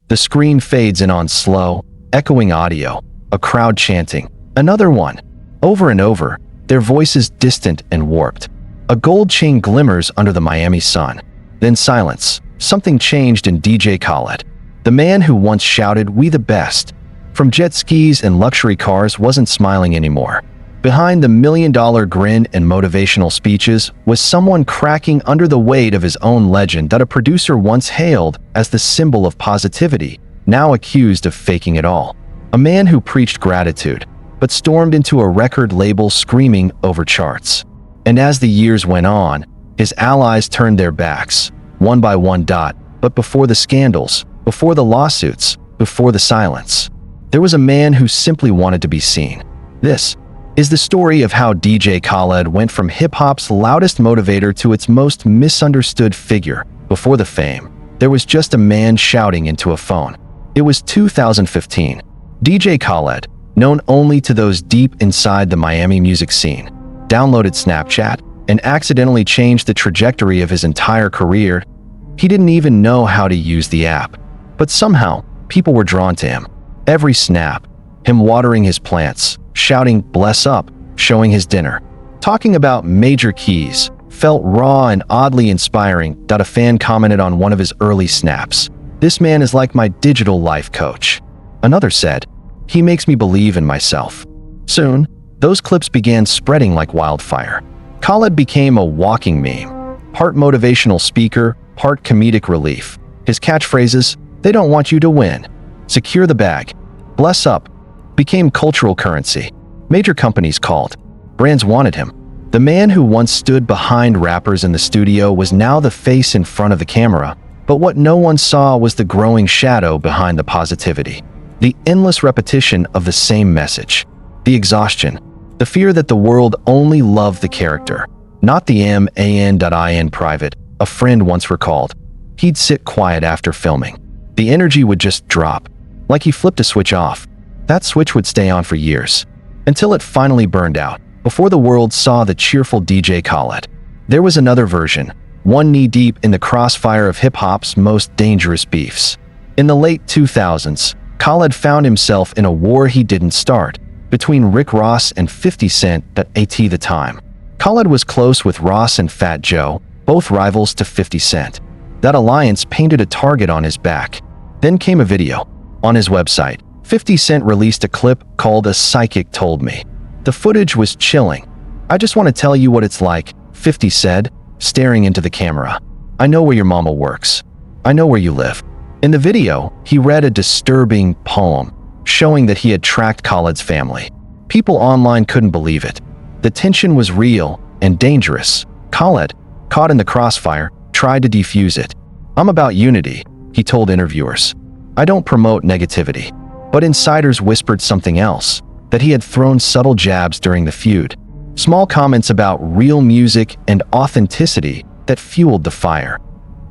The screen fades in on slow, echoing audio, a crowd chanting, "Another one!" Over and over, their voices distant and warped. A gold chain glimmers under the Miami sun. Then silence. Something changed in DJ Khaled. The man who once shouted, "We the best!" from jet skis and luxury cars wasn't smiling anymore. Behind the million-dollar grin and motivational speeches was someone cracking under the weight of his own legend that a producer once hailed as the symbol of positivity, now accused of faking it all. A man who preached gratitude, but stormed into a record label screaming over charts. And as the years went on, his allies turned their backs, one by one. But before the scandals, before the lawsuits, before the silence, there was a man who simply wanted to be seen. This is the story of how DJ Khaled went from hip-hop's loudest motivator to its most misunderstood figure. Before the fame, there was just a man shouting into a phone. It was 2015. DJ Khaled, known only to those deep inside the Miami music scene, downloaded Snapchat and accidentally changed the trajectory of his entire career. He didn't even know how to use the app, but somehow people were drawn to him. Every snap, him watering his plants, shouting "bless up," showing his dinner, talking about major keys, felt raw and oddly inspiring. A fan commented on one of his early snaps, "This man is like my digital life coach." Another said, "He makes me believe in myself." Soon, those clips began spreading like wildfire. Khaled became a walking meme, part motivational speaker, part comedic relief. His catchphrases, "They don't want you to win," "Secure the bag," "Bless up," became cultural currency. Major companies called. Brands wanted him. The man who once stood behind rappers in the studio was now the face in front of the camera, but what no one saw was the growing shadow behind the positivity. The endless repetition of the same message. The exhaustion. The fear that the world only loved the character, not the man. Private, a friend once recalled. He'd sit quiet after filming. The energy would just drop, like he flipped a switch off. That switch would stay on for years, until it finally burned out, before the world saw the cheerful DJ Khaled. There was another version, one knee-deep in the crossfire of hip-hop's most dangerous beefs. In the late 2000s, Khaled found himself in a war he didn't start, between Rick Ross and 50 Cent at the time. Khaled was close with Ross and Fat Joe, both rivals to 50 Cent. That alliance painted a target on his back. Then came a video. On his website, 50 Cent released a clip called "A Psychic Told Me." The footage was chilling. "I just want to tell you what it's like," 50 said, staring into the camera. "I know where your mama works. I know where you live." In the video, he read a disturbing poem, showing that he had tracked Khaled's family. People online couldn't believe it. The tension was real and dangerous. Khaled, caught in the crossfire, tried to defuse it. "I'm about unity," he told interviewers. "I don't promote negativity." But insiders whispered something else, that he had thrown subtle jabs during the feud. Small comments about real music and authenticity that fueled the fire.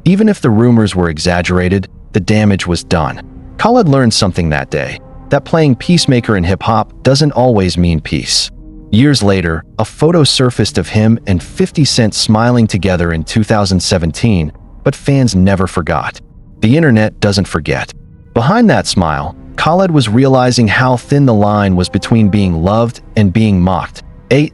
Even if the rumors were exaggerated, the damage was done. Khaled learned something that day, that playing peacemaker in hip-hop doesn't always mean peace. Years later, a photo surfaced of him and 50 Cent smiling together in 2017, but fans never forgot. The internet doesn't forget. Behind that smile, Khaled was realizing how thin the line was between being loved and being mocked.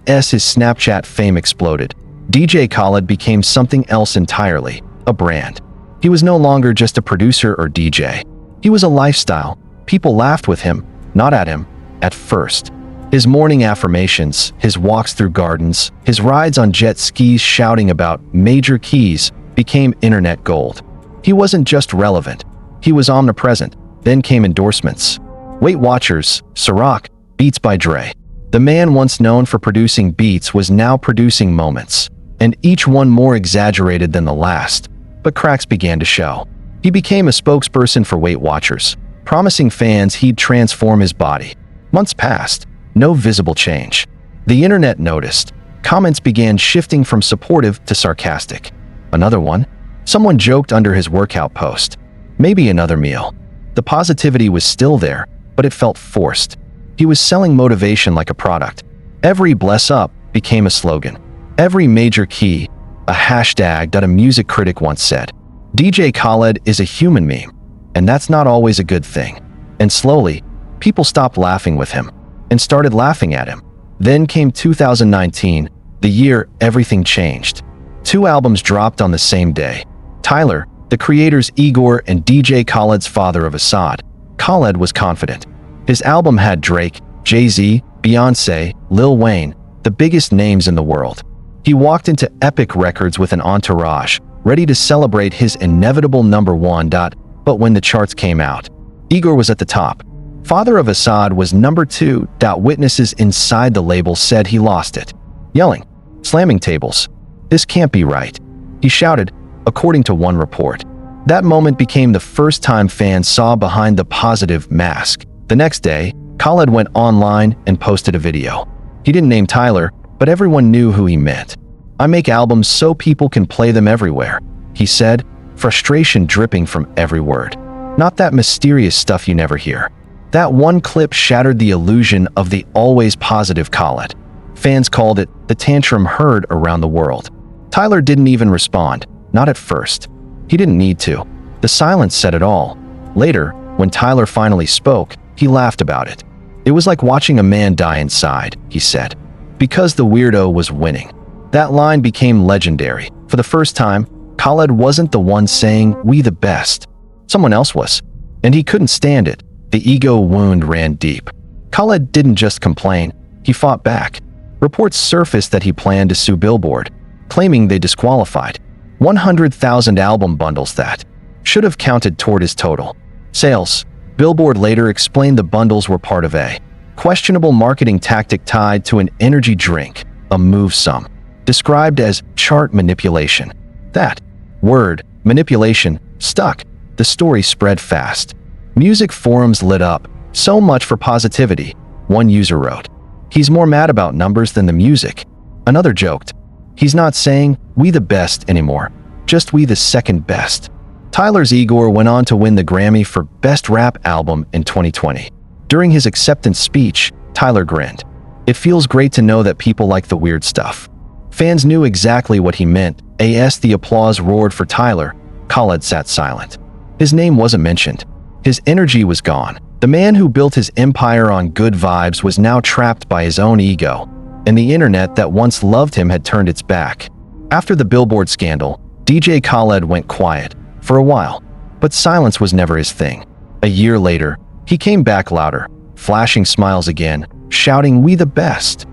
As his Snapchat fame exploded, DJ Khaled became something else entirely, a brand. He was no longer just a producer or DJ. He was a lifestyle. People laughed with him, not at him, at first. His morning affirmations, his walks through gardens, his rides on jet skis shouting about major keys became internet gold. He wasn't just relevant, he was omnipresent. Then came endorsements. Weight Watchers, Ciroc, Beats by Dre. The man once known for producing beats was now producing moments, and each one more exaggerated than the last. But cracks began to show. He became a spokesperson for Weight Watchers, promising fans he'd transform his body. Months passed, no visible change. The internet noticed. Comments began shifting from supportive to sarcastic. Another one? Someone joked under his workout post. Maybe another meal. The positivity was still there, but it felt forced. He was selling motivation like a product. Every "bless up" became a slogan. Every major key, a hashtag. A music critic once said, DJ Khaled is a human meme. and that's not always a good thing. And slowly, people stopped laughing with him and started laughing at him. Then came 2019, the year everything changed. 2 albums dropped on the same day. Tyler, the creators Igor and DJ Khaled's father of Assad. Khaled was confident. His album had Drake, Jay-Z, Beyoncé, Lil Wayne, the biggest names in the world. He walked into Epic Records with an entourage, ready to celebrate his inevitable #1. But when the charts came out, Igor was at the top. Father of Assad was #2. Witnesses inside the label said he lost it. Yelling, slamming tables. "This can't be right," he shouted, according to one report. That moment became the first time fans saw behind the positive mask. The next day, Khaled went online and posted a video. He didn't name Tyler, but everyone knew who he meant. "I make albums so people can play them everywhere," he said, frustration dripping from every word. Not that mysterious stuff you never hear. That one clip shattered the illusion of the always positive Khaled. Fans called it the tantrum heard around the world. Tyler didn't even respond, not at first. He didn't need to. The silence said it all. Later, when Tyler finally spoke, he laughed about it. "It was like watching a man die inside," he said, because the weirdo was winning. That line became legendary. For the first time, Khaled wasn't the one saying, "We the best." Someone else was. And he couldn't stand it. The ego wound ran deep. Khaled didn't just complain, he fought back. Reports surfaced that he planned to sue Billboard, claiming they disqualified 100,000 album bundles that should have counted toward his total sales. Billboard later explained the bundles were part of a questionable marketing tactic tied to an energy drink, a move some described as chart manipulation. That word, manipulation, stuck. The story spread fast. Music forums lit up. "So much for positivity," one user wrote. "He's more mad about numbers than the music." Another joked, "He's not saying, 'We the best' anymore, just 'we the second best.'" Tyler's Igor went on to win the Grammy for Best Rap Album in 2020. During his acceptance speech, Tyler grinned. "It feels great to know that people like the weird stuff." Fans knew exactly what he meant. As the applause roared for Tyler, Khaled sat silent. His name wasn't mentioned. His energy was gone. The man who built his empire on good vibes was now trapped by his own ego, and the internet that once loved him had turned its back. After the Billboard scandal, DJ Khaled went quiet for a while, but silence was never his thing. A year later, he came back louder, flashing smiles again, shouting, "We the best,"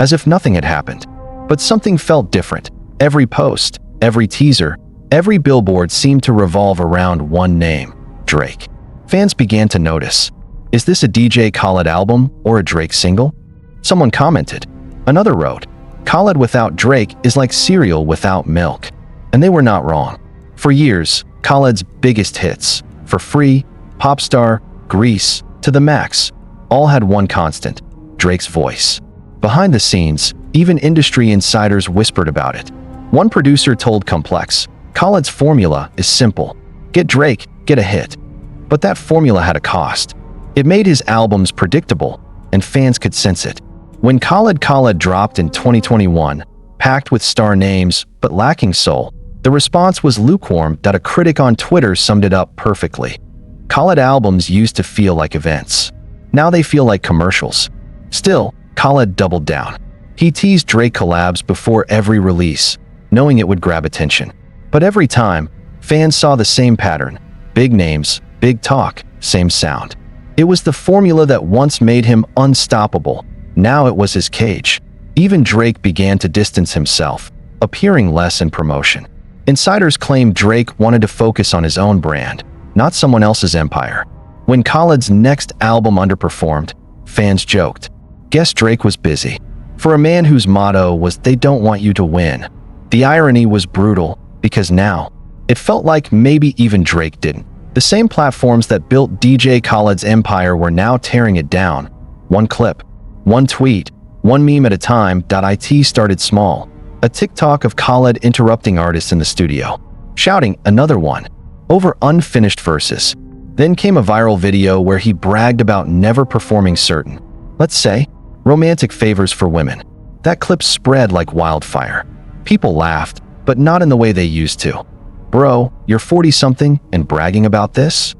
as if nothing had happened. But something felt different. Every post, every teaser, every billboard seemed to revolve around one name: Drake. Fans began to notice. Is this a DJ Khaled album or a Drake single? Someone commented. Another wrote, "Khaled without Drake is like cereal without milk." And they were not wrong. For years, Khaled's biggest hits, For Free, Popstar, Grease, To the Max, all had one constant: Drake's voice. Behind the scenes, even industry insiders whispered about it. One producer told Complex, "Khaled's formula is simple. Get Drake, get a hit." But that formula had a cost. It made his albums predictable, and fans could sense it. When Khaled dropped in 2021, packed with star names but lacking soul, the response was lukewarm. That a critic on Twitter summed it up perfectly. Khaled albums used to feel like events. Now they feel like commercials. Still, Khaled doubled down. He teased Drake collabs before every release, knowing it would grab attention. But every time, fans saw the same pattern: big names, big talk, same sound. It was the formula that once made him unstoppable. Now it was his cage. Even Drake began to distance himself, appearing less in promotion. Insiders claimed Drake wanted to focus on his own brand, not someone else's empire. When Khaled's next album underperformed, fans joked, "Guess Drake was busy." For a man whose motto was "They don't want you to win." The irony was brutal, because now, it felt like maybe even Drake didn't. The same platforms that built DJ Khaled's empire were now tearing it down. One clip, one tweet, one meme at a time. It started small. A TikTok of Khaled interrupting artists in the studio, shouting another one over unfinished verses. Then came a viral video where he bragged about never performing certain, let's say, romantic favors for women. That clip spread like wildfire. People laughed, but not in the way they used to. "Bro, you're 40-something and bragging about this?"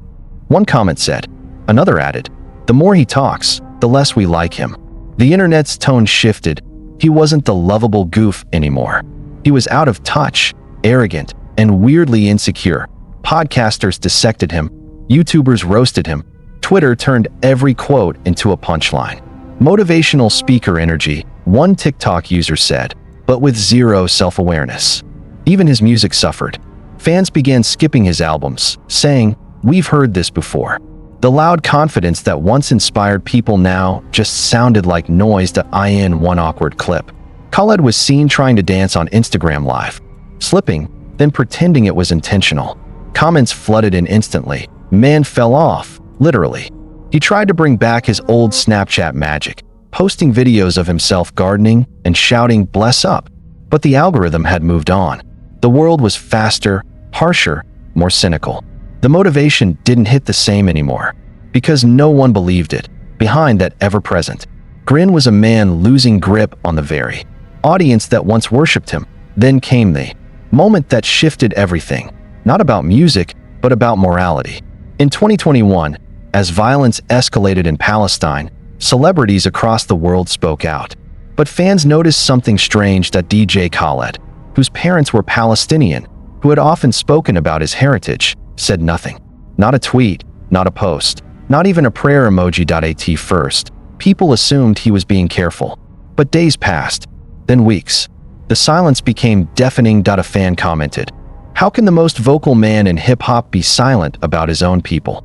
One comment said. Another added, "The more he talks, the less we like him." The internet's tone shifted. He wasn't the lovable goof anymore. He was out of touch, arrogant, and weirdly insecure. Podcasters dissected him. YouTubers roasted him. Twitter turned every quote into a punchline. Motivational speaker energy, one TikTok user said, but with zero self-awareness. Even his music suffered. Fans began skipping his albums, saying, "We've heard this before." The loud confidence that once inspired people now just sounded like noise in one awkward clip. Khaled was seen trying to dance on Instagram Live, slipping, then pretending it was intentional. Comments flooded in instantly. Man fell off, literally. He tried to bring back his old Snapchat magic, posting videos of himself gardening and shouting "bless up." But the algorithm had moved on. The world was faster, harsher, more cynical. The motivation didn't hit the same anymore, because no one believed it. Behind that ever-present grin was a man losing grip on the very audience that once worshipped him. Then came the moment that shifted everything, not about music, but about morality. In 2021, as violence escalated in Palestine, celebrities across the world spoke out. But fans noticed something strange. DJ Khaled, whose parents were Palestinian, who had often spoken about his heritage, said nothing. Not a tweet, not a post, not even a prayer emoji. At first, people assumed he was being careful. But days passed, then weeks. The silence became deafening. A fan commented, "How can the most vocal man in hip-hop be silent about his own people?"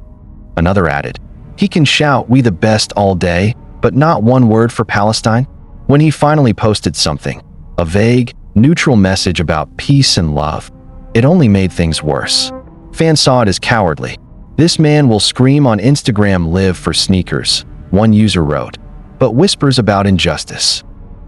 Another added, "He can shout 'We the best' all day, but not one word for Palestine." When he finally posted something, a vague, neutral message about peace and love, it only made things worse. Fans saw it as cowardly. "This man will scream on Instagram, live for sneakers," one user wrote, but whispers about injustice.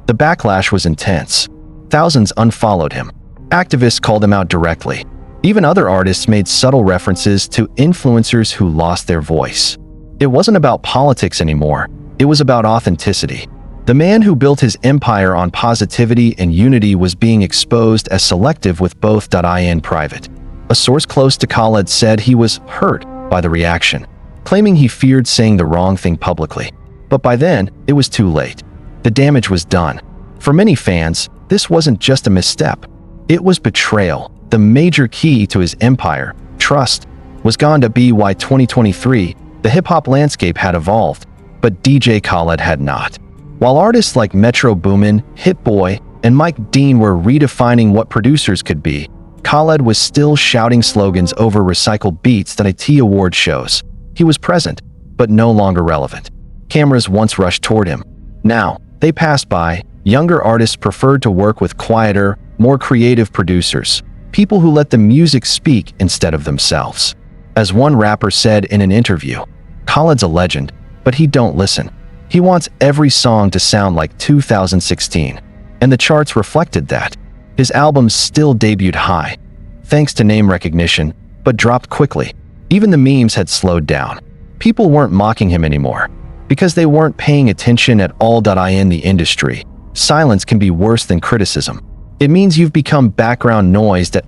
The backlash was intense. Thousands unfollowed him. Activists called him out directly. Even other artists made subtle references to influencers who lost their voice. It wasn't about politics anymore. It was about authenticity. The man who built his empire on positivity and unity was being exposed as selective with both. In private, a source close to Khaled said he was hurt by the reaction, claiming he feared saying the wrong thing publicly. But by then, it was too late. The damage was done. For many fans, this wasn't just a misstep. It was betrayal. The major key to his empire, trust, was gone. By 2023, the hip-hop landscape had evolved, but DJ Khaled had not. While artists like Metro Boomin, Hit Boy, and Mike Dean were redefining what producers could be, Khaled was still shouting slogans over recycled beats at award shows. He was present, but no longer relevant. Cameras once rushed toward him. Now, they passed by. Younger artists preferred to work with quieter, more creative producers, people who let the music speak instead of themselves. As one rapper said in an interview, "Khaled's a legend, but he don't listen. He wants every song to sound like 2016. And the charts reflected that. His albums still debuted high, thanks to name recognition, but dropped quickly. Even the memes had slowed down. People weren't mocking him anymore, because they weren't paying attention at all. In the industry, silence can be worse than criticism. It means you've become background noise. At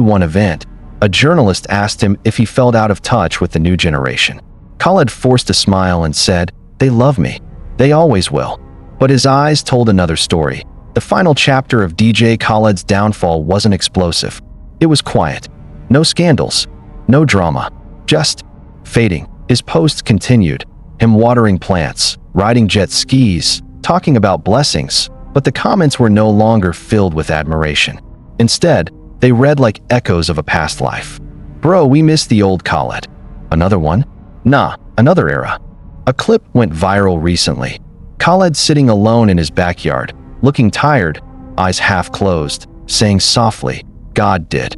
one event, a journalist asked him if he felt out of touch with the new generation. Khaled forced a smile and said, "They love me. They always will." But his eyes told another story. The final chapter of DJ Khaled's downfall wasn't explosive. It was quiet. No scandals. No drama. Just fading. His posts continued. Him watering plants, riding jet skis, talking about blessings. But the comments were no longer filled with admiration. Instead, they read like echoes of a past life. "Bro, we miss the old Khaled." Another one? "Nah, another era." A clip went viral recently. Khaled sitting alone in his backyard, looking tired, eyes half closed, saying softly, "God did."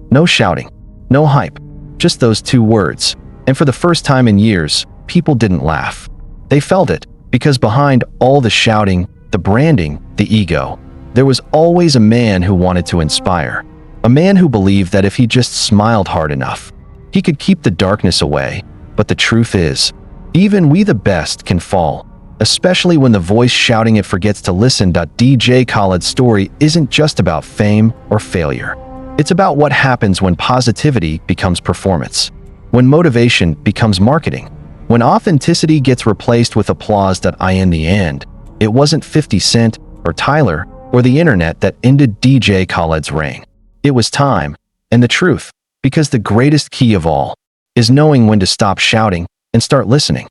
No shouting, no hype, just those two words. And for the first time in years, people didn't laugh. They felt it, because behind all the shouting, the branding, the ego, there was always a man who wanted to inspire. A man who believed that if he just smiled hard enough, he could keep the darkness away. But the truth is, even we the best can fall, especially when the voice shouting it forgets to listen. DJ Khaled's story isn't just about fame or failure. It's about what happens when positivity becomes performance. when motivation becomes marketing, when authenticity gets replaced with applause that in the end, it wasn't 50 Cent or Tyler or the internet that ended DJ Khaled's reign. It was time and the truth, because the greatest key of all is knowing when to stop shouting and start listening.